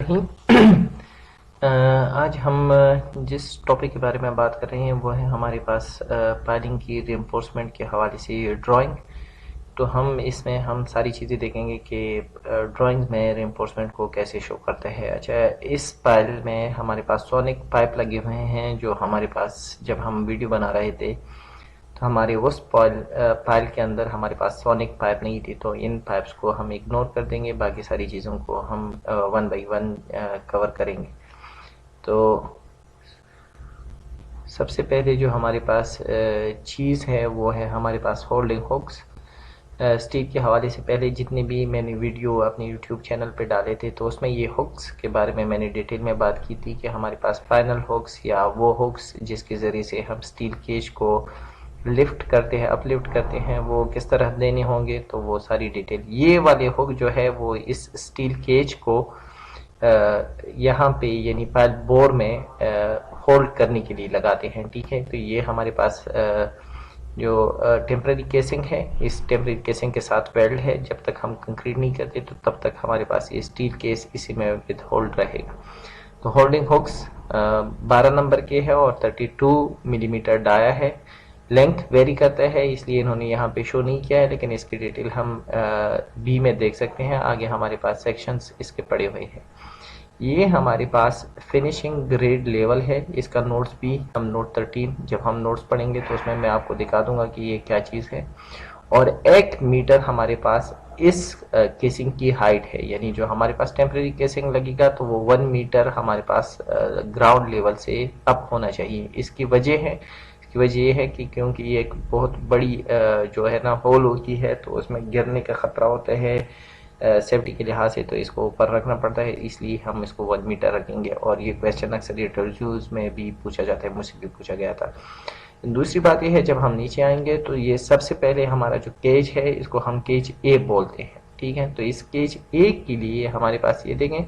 बिस्मिल्लाहिर्रहमानिर्रहीम। आज हम जिस टॉपिक के बारे में बात कर रहे हैं वो है हमारे पास पाइलिंग की रीइंफोर्समेंट के हवाले से ड्राइंग। तो हम इसमें हम सारी चीज़ें देखेंगे कि ड्राइंग में रीइंफोर्समेंट को कैसे शो करता है। अच्छा, इस पाइल में हमारे पास सोनिक पाइप लगे हुए हैं जो हमारे पास जब हम वीडियो बना रहे थे तो हमारे उस फाइल के अंदर हमारे पास सोनिक पाइप नहीं थी, तो इन पाइप्स को हम इग्नोर कर देंगे, बाकी सारी चीज़ों को हम वन बाई वन कवर करेंगे। तो सबसे पहले जो हमारे पास चीज़ है वो है हमारे पास होल्डिंग हुक्स। स्टील के हवाले से पहले जितने भी मैंने वीडियो अपने यूट्यूब चैनल पे डाले थे तो उसमें ये हुक्स के बारे में मैंने डिटेल में बात की थी कि हमारे पास फाइनल हुक्स या वो हुक्स जिसके ज़रिए से हम स्टील केज को लिफ्ट करते हैं, अपलिफ्ट करते हैं, वो किस तरह देने होंगे, तो वो सारी डिटेल। ये वाले हुक जो है वो इस स्टील केज को यहाँ पे यानी पाइल बोर में होल्ड करने के लिए लगाते हैं। ठीक है, तो ये हमारे पास जो टेम्पररी केसिंग है, इस टेम्पररी केसिंग के साथ वेल्ड है। जब तक हम कंक्रीट नहीं करते तो तब तक हमारे पास ये स्टील केस इसी में विद होल्ड रहेगा। तो होल्डिंग हुक्स 12 नंबर के है और 32 मिलीमीटर डाया है। लेंथ वेरी करता है इसलिए इन्होंने यहाँ पे शो नहीं किया है, लेकिन इसकी डिटेल हम बी में देख सकते हैं। आगे हमारे पास सेक्शंस इसके पड़े हुए हैं। ये हमारे पास फिनिशिंग ग्रेड लेवल है, इसका नोट्स भी हम नोट 13 जब हम नोट्स पढ़ेंगे तो उसमें मैं आपको दिखा दूंगा कि ये क्या चीज़ है। और 1 मीटर हमारे पास इस केसिंग की हाइट है, यानी जो हमारे पास टेम्परेरी केसिंग लगेगा तो वो 1 मीटर हमारे पास ग्राउंड लेवल से अप होना चाहिए। इसकी वजह ये है कि क्योंकि ये एक बहुत बड़ी जो है ना होल होती है तो उसमें गिरने का ख़तरा होता है सेफ्टी के लिहाज से, तो इसको ऊपर रखना पड़ता है, इसलिए हम इसको 1 मीटर रखेंगे। और ये क्वेश्चन अक्सर इंटरव्यूज़ में भी पूछा जाता है, मुझसे भी पूछा गया था। दूसरी बात यह है जब हम नीचे आएंगे तो ये सबसे पहले हमारा जो केज है इसको हम केज ए बोलते हैं। ठीक है, तो इस केज ए के लिए हमारे पास ये देखें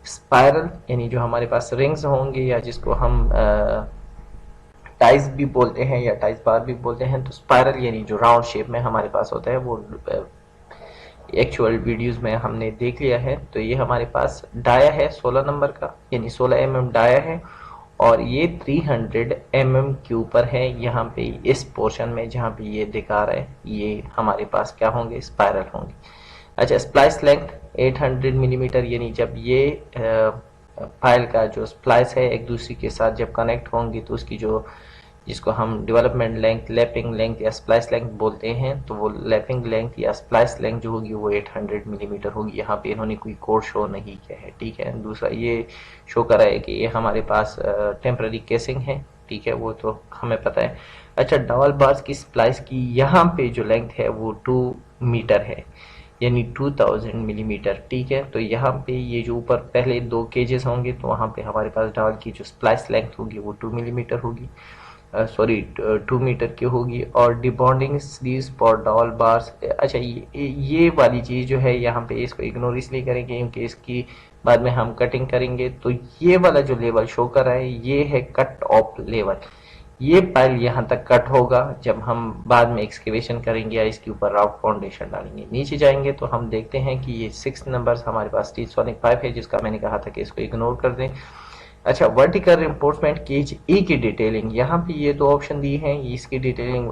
स्पायरल यानी जो हमारे पास रिंग्स होंगे या जिसको हम टाइज भी बोलते हैं या टाइज बार भी बोलते हैं, तो स्पाइरल यानी जो राउंड शेप में हमारे पास होता है वो एक्चुअल वीडियोस में हमने देख लिया है। तो ये हमारे पास डाया है 16 नंबर का, यानी 16 mm डाया है और ये 300 mm के ऊपर है। यहाँ पे इस पोर्शन में जहाँ पे ये दिखा रहा है ये हमारे पास क्या होंगे, स्पाइरल होंगे। अच्छा, स्प्लाइस लेंथ 800 मिलीमीटर, यानी जब ये फाइल का जो स्प्लाइस है एक दूसरे के साथ जब कनेक्ट होंगी तो उसकी जो जिसको हम डेवलपमेंट लेंथ, लैपिंग लेंथ या स्प्लाइस लेंथ बोलते हैं, तो वो लैपिंग लेंथ या स्प्लाइस लेंथ जो होगी वो 800 मिलीमीटर होगी। यहाँ पे इन्होंने कोई कोड शो नहीं किया है। ठीक है, दूसरा ये शो करा है कि ये हमारे पास टेम्पररी केसिंग है। ठीक है, वो तो हमें पता है। अच्छा, डबल बार्स की स्प्लाइस की यहाँ पे जो लेंथ है वो 2 मीटर है, यानी 2000 मिलीमीटर। ठीक है, तो यहाँ पे ये जो ऊपर पहले 2 केजेस होंगे तो वहाँ पे हमारे पास डबल की जो स्प्लाइस लेंथ होगी वो 2 मिलीमीटर होगी, सॉरी 2 मीटर की होगी। और डिबॉन्डिंग स्लीव्स फॉर डबल बार्स। अच्छा, ये वाली चीज़ जो है यहाँ पे इसको इग्नोर इसलिए करेंगे क्योंकि इसकी बाद में हम कटिंग करेंगे। तो ये वाला जो लेवल शो कर रहा है ये है कट ऑफ लेवल। ये पाइल यहाँ तक कट होगा जब हम बाद में एक्सकेवेशन करेंगे या इसके ऊपर रॉक फाउंडेशन डालेंगे। नीचे जाएंगे तो हम देखते हैं कि ये 6 नंबर हमारे पास स्टील सोनिक पाइप है जिसका मैंने कहा था कि इसको इग्नोर कर दें। अच्छा, वर्टिकल रिइंफोर्समेंट केज ई की डिटेलिंग, यहाँ पे ये 2 ऑप्शन दी हैं, इसकी डिटेलिंग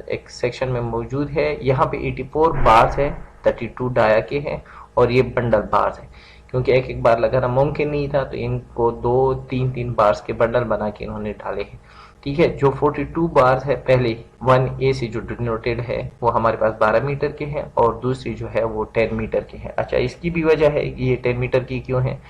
एक सेक्शन में मौजूद है। यहाँ पे 84 बार्स है, 32 डाया के हैं और ये बंडल बार्स है। क्योंकि एक एक बार लगाना मुमकिन नहीं था तो इनको 2-3 बार्स के बंडल बना के इन्होंने डाले हैं। ठीक है, जो 42 बार्स है पहले 1A से जो डिनोटेड है वो हमारे पास 12 मीटर के हैं और दूसरी जो है वो 10 मीटर के हैं। अच्छा, इसकी भी वजह है कि ये 10 मीटर की क्यों है।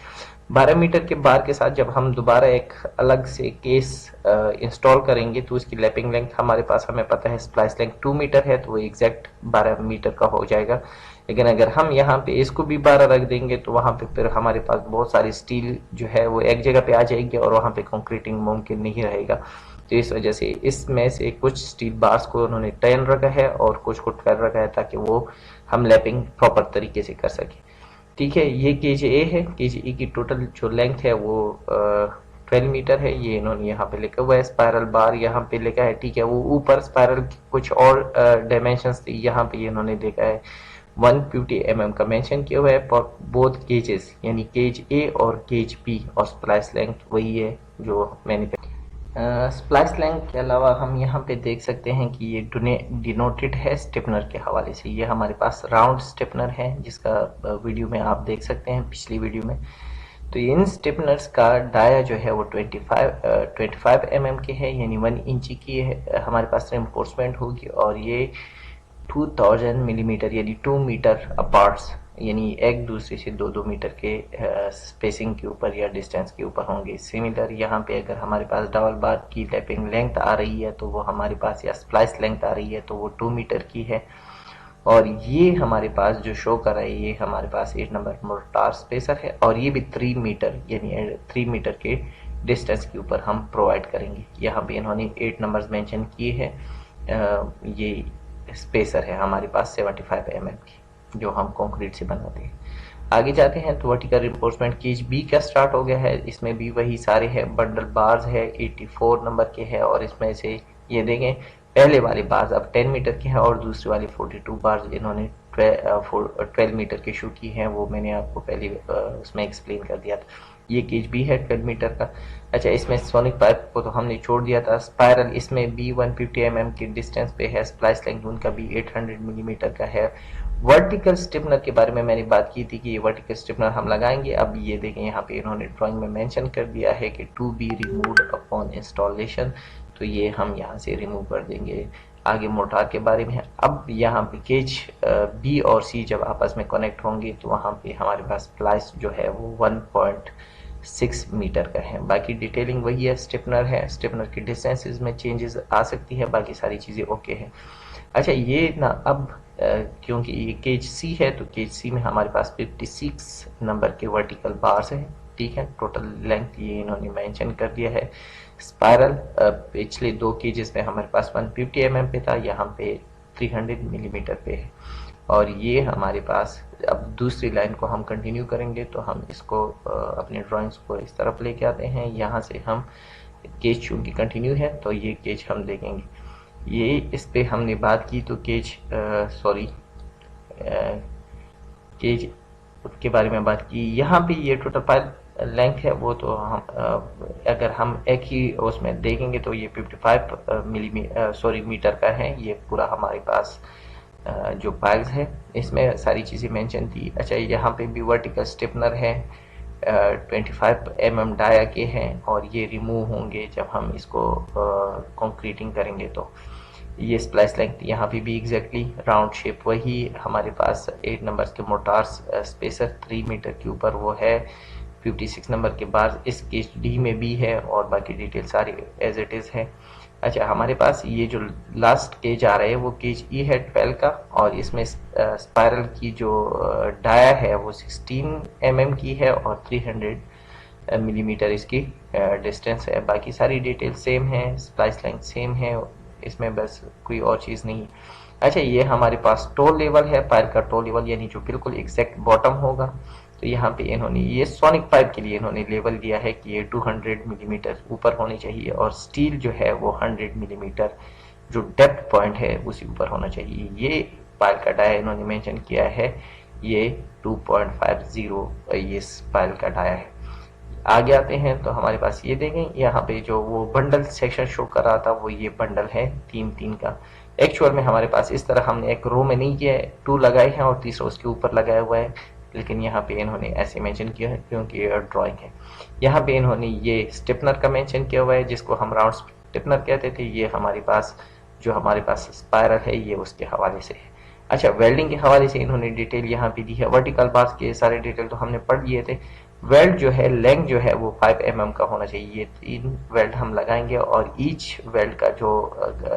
12 मीटर के बार के साथ जब हम दोबारा एक अलग से केस इंस्टॉल करेंगे तो उसकी लैपिंग लेंथ हमारे पास हमें पता है स्प्लाइस लेंथ 2 मीटर है तो वो एग्जैक्ट 12 मीटर का हो जाएगा। लेकिन अगर हम यहाँ पे इसको भी 12 रख देंगे तो वहाँ पे फिर हमारे पास बहुत सारी स्टील जो है वो एक जगह पे आ जाएगी और वहाँ पे कंक्रीटिंग मुमकिन नहीं रहेगा। तो इस वजह से इसमें से कुछ स्टील बार्स को उन्होंने 10 रखा है और कुछ को 12 रखा है ताकि वो हम लैपिंग प्रॉपर तरीके से कर सकें। ठीक है, ये केज ए है। केज ए की टोटल जो लेंथ है वो 12 मीटर है, ये इन्होंने यहाँ पे लिखा हुआ है। स्पायरल बार यहाँ पे लिखा है। ठीक है, वो ऊपर स्पायरल कुछ और डायमेंशंस यहाँ पे इन्होंने देखा है 150 mm का मेंशन किया हुआ है फॉर बोथ केजेस, यानी केज ए और केज बी, और स्प्लाइस लेंथ वही है जो मैंने स्प्लाइस लेंथ के अलावा हम यहाँ पे देख सकते हैं कि ये डिनोटेड है स्टिपनर के हवाले से। ये हमारे पास राउंड स्टिपनर है जिसका वीडियो में आप देख सकते हैं, पिछली वीडियो में। तो इन स्टिपनर्स का डाया जो है वो 25 mm के है, यानी 1 इंची की है हमारे पास रेनफोर्समेंट होगी, और ये 2000 मिलीमीटर यानी 2 मीटर अपार्ट, यानी एक दूसरे से 2-2 मीटर के स्पेसिंग के ऊपर या डिस्टेंस के ऊपर होंगे। सिमिलर यहाँ पे अगर हमारे पास डबल बार की टैपिंग लेंथ आ रही है तो वो हमारे पास, या स्प्लाइस लेंथ आ रही है तो वो 2 मीटर की है। और ये हमारे पास जो शो कर रहा है ये हमारे पास 8 नंबर मोर्टार स्पेसर है, और ये भी 3 मीटर यानी 3 मीटर के डिस्टेंस के ऊपर हम प्रोवाइड करेंगे। यहाँ पे इन्होंने 8 नंबर्स मेंशन किए हैं। ये स्पेसर है हमारे पास 75 mm की, जो हम कंक्रीट से बनाते हैं। आगे जाते हैं तो वर्टिकल रिइंफोर्समेंट केज बी का स्टार्ट हो गया है। इसमें भी वही सारे हैं, बंडल बार्स है 84 नंबर के है, और इसमें से ये देखें पहले वाले बार्स अब 10 मीटर के हैं, और दूसरे वाले 42 बार्स इन्होंने 12 मीटर के शो की हैं। वो मैंने आपको पहले उसमें एक्सप्लेन कर दिया था। ये केज बी है 12 मीटर का। अच्छा, इसमें सोनिक पाइप को तो हमने छोड़ दिया था। स्पायरल इसमें भी 150 mm के डिस्टेंस पे है। स्प्लाइस लेंथ उनका भी 800 मिलीमीटर का है। वर्टिकल स्टिपनर के बारे में मैंने बात की थी कि ये वर्टिकल स्टिपनर हम लगाएंगे। अब ये देखें यहाँ पे इन्होंने ड्राइंग में मेंशन कर दिया है कि to be removed upon installation, तो ये हम यहाँ से रिमूव कर देंगे। आगे मोटार के बारे में है। अब यहाँ पे केज बी और सी जब आपस में कनेक्ट होंगे तो वहाँ पे हमारे पास स्प्लाइस जो है वो 1.6 मीटर का है। बाकी डिटेलिंग वही है, स्टिपनर है, स्टिपनर की डिस्टेंसेस में चेंजेस आ सकती है, बाकी सारी चीज़ें ओके है। अच्छा, ये ना अब क्योंकि ये केज सी है तो केज सी में हमारे पास 56 नंबर के वर्टिकल बार्स हैं, ठीक है। टोटल लेंथ ये इन्होंने मेंशन कर दिया है। स्पायरल पिछले 2 केजेस में हमारे पास 150 mm पे था, यहाँ पे 300 मिलीमीटर पे है। और ये हमारे पास अब दूसरी लाइन को हम कंटिन्यू करेंगे तो हम इसको अपने ड्राइंग्स को इस तरफ लेके आते हैं। यहाँ से हम केज चूंकि कंटिन्यू है तो ये केज हम देखेंगे। ये इस पे हमने बात की तो केज केज के बारे में बात की। यहाँ पे ये टोटल पाइप लेंथ है वो तो हम अगर हम एक ही उसमें देखेंगे तो ये 55 मीटर का है। ये पूरा हमारे पास जो पाइल्स है इसमें सारी चीज़ें मेंशन थी। अच्छा, यहाँ पे भी वर्टिकल स्टिपनर है 25 mm डाया के हैं, और ये रिमूव होंगे जब हम इसको कंक्रीटिंग करेंगे। तो ये स्प्लाइस लेंथ यहाँ पे भी एग्जैक्टली राउंड शेप वही हमारे पास 8 नंबर्स के मोटार्स स्पेसर 3 मीटर के ऊपर वो है। 56 नंबर के बाद इस केज डी में भी है, और बाकी डिटेल सारी एज इट इज़ है। अच्छा, हमारे पास ये जो लास्ट केज आ रहा है वो केज ई है 12 का, और इसमें स्पायरल की जो डाया है वो 16 mm की है, और 300 मिलीमीटर इसकी डिस्टेंस है। बाकी सारी डिटेल सेम है, स्प्लाइस लेंथ सेम है, इसमें बस कोई और चीज़ नहीं। अच्छा, ये हमारे पास टो लेवल है, पायर का टो लेवल, यानी जो बिल्कुल एग्जैक्ट बॉटम होगा। तो यहाँ पे इन्होंने ये सोनिक पाइप के लिए इन्होंने लेवल दिया है कि ये 200 मिलीमीटर ऊपर होनी चाहिए, और स्टील जो है वो 100 मिलीमीटर जो डेप्थ पॉइंट है उसी ऊपर होना चाहिए। ये पाइल का डाया इन्होंने मेंशन किया है, ये 2.50 ये पाइल का डाया है। आगे आते हैं तो हमारे पास ये देखें, यहाँ पे जो वो बंडल सेक्शन शो कर रहा था वो ये बंडल है 3-3 का। एक्चुअल में हमारे पास इस तरह हमने एक रो में नहीं किया है, 2 लगाए हैं और तीसरा उसके ऊपर लगाया हुआ है, लेकिन यहाँ पे इन्होंने ऐसे मेंशन किया है क्योंकि ये ड्राइंग है। यहाँ पे इन्होंने ये स्टिपनर का मेंशन किया हुआ है जिसको हम राउंड स्टिपनर कहते थे। ये हमारे पास जो हमारे पास स्पायरल है ये उसके हवाले से है। अच्छा, वेल्डिंग के हवाले से इन्होंने डिटेल यहाँ पे दी है। वर्टिकल बार्स के सारे डिटेल तो हमने पढ़ लिए थे। वेल्ड जो है लेंथ जो है वो 5 mm का होना चाहिए। ये 3 वेल्ड हम लगाएंगे, और ईच वेल्ड का जो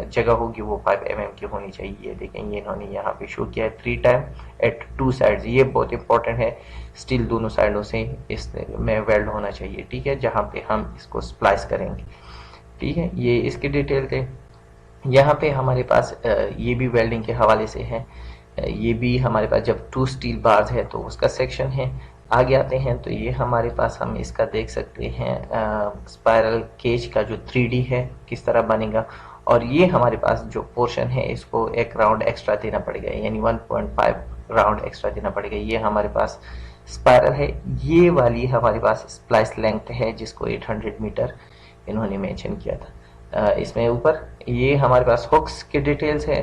जगह होगी वो 5 mm की होनी चाहिए। देखेंगे इन्होंने यहाँ पे शो किया है 3 टाइम एट 2 साइड्स। ये बहुत इंपॉर्टेंट है, स्टील दोनों साइडों से इसमें वेल्ड होना चाहिए, ठीक है, जहाँ पे हम इसको स्प्लाइस करेंगे, ठीक है। ये इसके डिटेल थे। यहाँ पे हमारे पास ये भी वेल्डिंग के हवाले से है। ये भी हमारे पास जब 2 स्टील बार्स है तो उसका सेक्शन है। आगे आते हैं तो ये हमारे पास हम इसका देख सकते हैं स्पायरल केज का जो 3D है किस तरह बनेगा, और ये हमारे पास जो पोर्शन है इसको एक राउंड एक्स्ट्रा देना पड़ेगा, यानी 1.5 राउंड एक्स्ट्रा देना पड़ेगा। ये हमारे पास स्पाइरल है, ये वाली हमारे पास स्प्लाइस लेंथ है जिसको 800 मीटर इन्होंने मेंशन किया था। इसमें ऊपर ये हमारे पास हुक्स के डिटेल्स है।